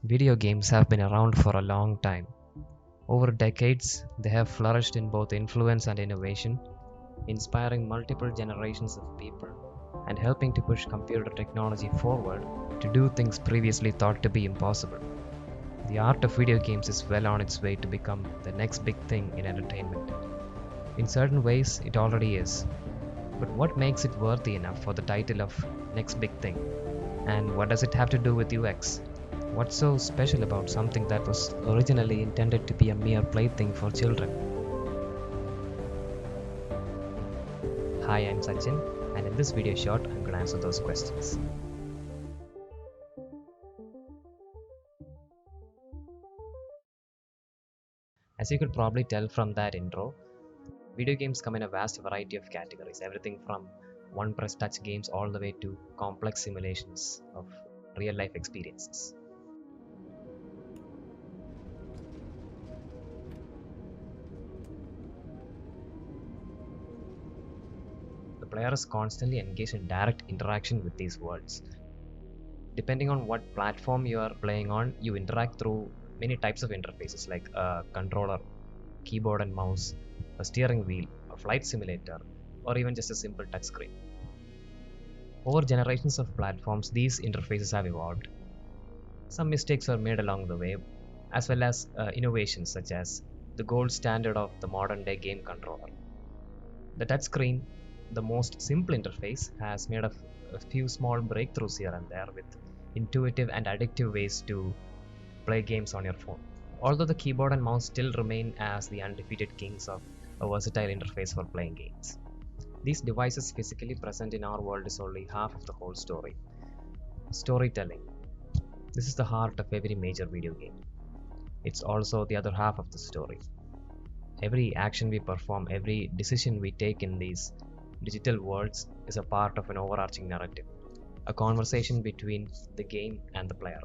Video games have been around for a long time. Over decades, they have flourished in both influence and innovation, inspiring multiple generations of people and helping to push computer technology forward to do things previously thought to be impossible. The art of video games is well on its way to become the next big thing in entertainment. In certain ways, it already is. But what makes it worthy enough for the title of next big thing? And what does it have to do with UX? What's so special about something that was originally intended to be a mere plaything for children? Hi, I'm Sachin, and in this video short, I'm going to answer those questions. As you could probably tell from that intro, video games come in a vast variety of categories, everything from one-press touch games all the way to complex simulations of real-life experiences. The player is constantly engaged in direct interaction with these worlds. Depending on what platform you are playing on, you interact through many types of interfaces like a controller, keyboard and mouse, a steering wheel, a flight simulator, or even just a simple touchscreen. Over generations of platforms, these interfaces have evolved. Some mistakes were made along the way, as well as innovations such as the gold standard of the modern day game controller. The touchscreen, the most simple interface, has made a few small breakthroughs here and there with intuitive and addictive ways to play games on your phone. Although the keyboard and mouse still remain as the undefeated kings of a versatile interface for playing games. These devices physically present in our world is only half of the whole story. Storytelling. This is the heart of every major video game. It's also the other half of the story. Every action we perform, every decision we take in these digital worlds is a part of an overarching narrative, a conversation between the game and the player.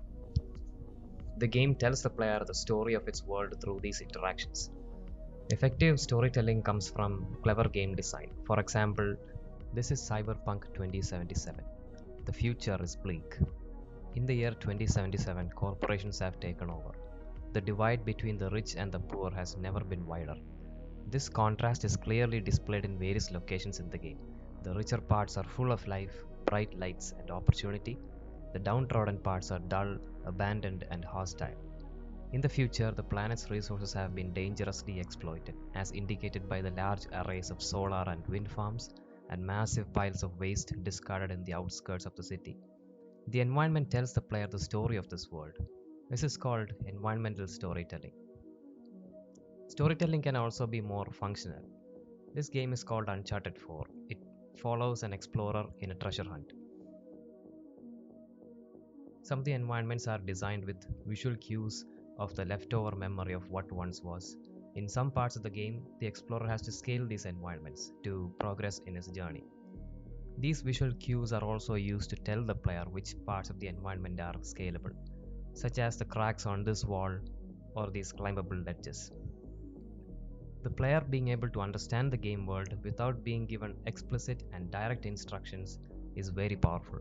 The game tells the player the story of its world through these interactions. Effective storytelling comes from clever game design. For example, this is Cyberpunk 2077. The future is bleak. In the year 2077, corporations have taken over. The divide between the rich and the poor has never been wider. This contrast is clearly displayed in various locations in the game. The richer parts are full of life, bright lights, and opportunity. The downtrodden parts are dull, abandoned, and hostile. In the future, the planet's resources have been dangerously exploited, as indicated by the large arrays of solar and wind farms and massive piles of waste discarded in the outskirts of the city. The environment tells the player the story of this world. This is called environmental storytelling. Storytelling can also be more functional. This game is called Uncharted 4. It follows an explorer in a treasure hunt. Some of the environments are designed with visual cues of the leftover memory of what once was. In some parts of the game, the explorer has to scale these environments to progress in his journey. These visual cues are also used to tell the player which parts of the environment are scalable, such as the cracks on this wall or these climbable ledges. The player being able to understand the game world without being given explicit and direct instructions is very powerful.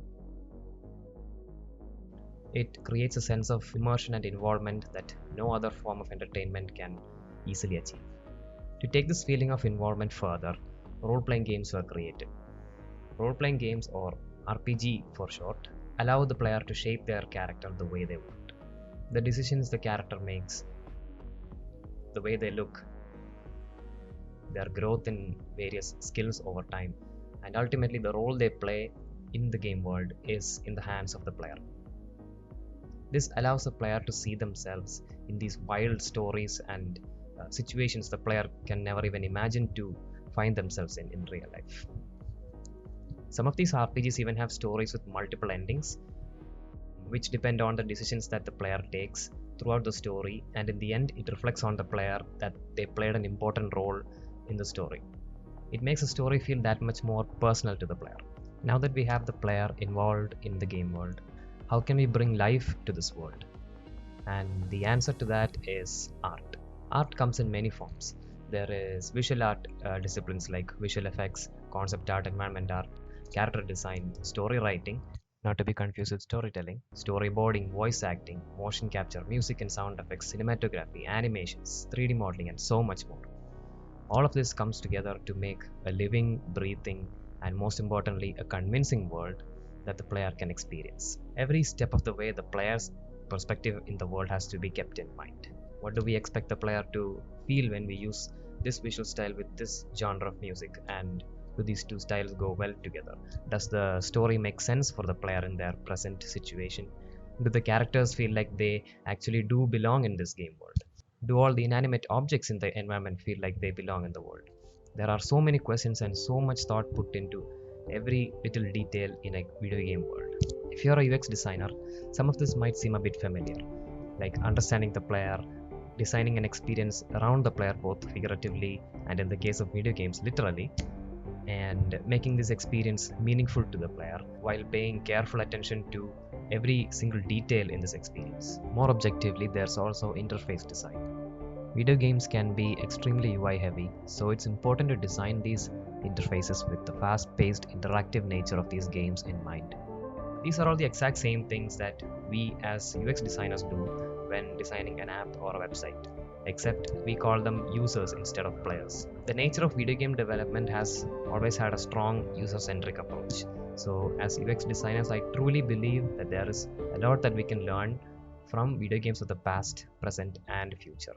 It creates a sense of immersion and involvement that no other form of entertainment can easily achieve. To take this feeling of involvement further, role playing games were created. Role playing games, or RPG for short, allow the player to shape their character the way they want. The decisions the character makes, the way they look, their growth in various skills over time, and ultimately the role they play in the game world is in the hands of the player. This allows the player to see themselves in these wild stories and situations the player can never even imagine to find themselves in real life. Some of these RPGs even have stories with multiple endings, which depend on the decisions that the player takes throughout the story, and in the end, it reflects on the player that they played an important role in the story. It makes the story feel that much more personal to the player. Now that we have the player involved in the game world, how can we bring life to this world? And the answer to that is art. Art comes in many forms. There is visual art disciplines like visual effects, concept art, environment art, character design, story writing, not to be confused with storytelling, storyboarding, voice acting, motion capture, music and sound effects, cinematography, animations, 3D modeling, and so much more. All of this comes together to make a living, breathing, and most importantly, a convincing world that the player can experience. Every step of the way, the player's perspective in the world has to be kept in mind. What do we expect the player to feel when we use this visual style with this genre of music, and do these two styles go well together? Does the story make sense for the player in their present situation? Do the characters feel like they actually do belong in this game world? Do all the inanimate objects in the environment feel like they belong in the world? There are so many questions and so much thought put into every little detail in a video game world. If you're a UX designer, some of this might seem a bit familiar, like understanding the player, designing an experience around the player both figuratively and in the case of video games literally, and making this experience meaningful to the player while paying careful attention to every single detail in this experience. More objectively, there's also interface design. Video games can be extremely UI heavy, so it's important to design these interfaces with the fast paced interactive nature of these games in mind. These are all the exact same things that we as UX designers do when designing an app or a website, except we call them users instead of players. The nature of video game development has always had a strong user centric approach. So, as UX designers, I truly believe that there is a lot that we can learn from video games of the past, present, and future.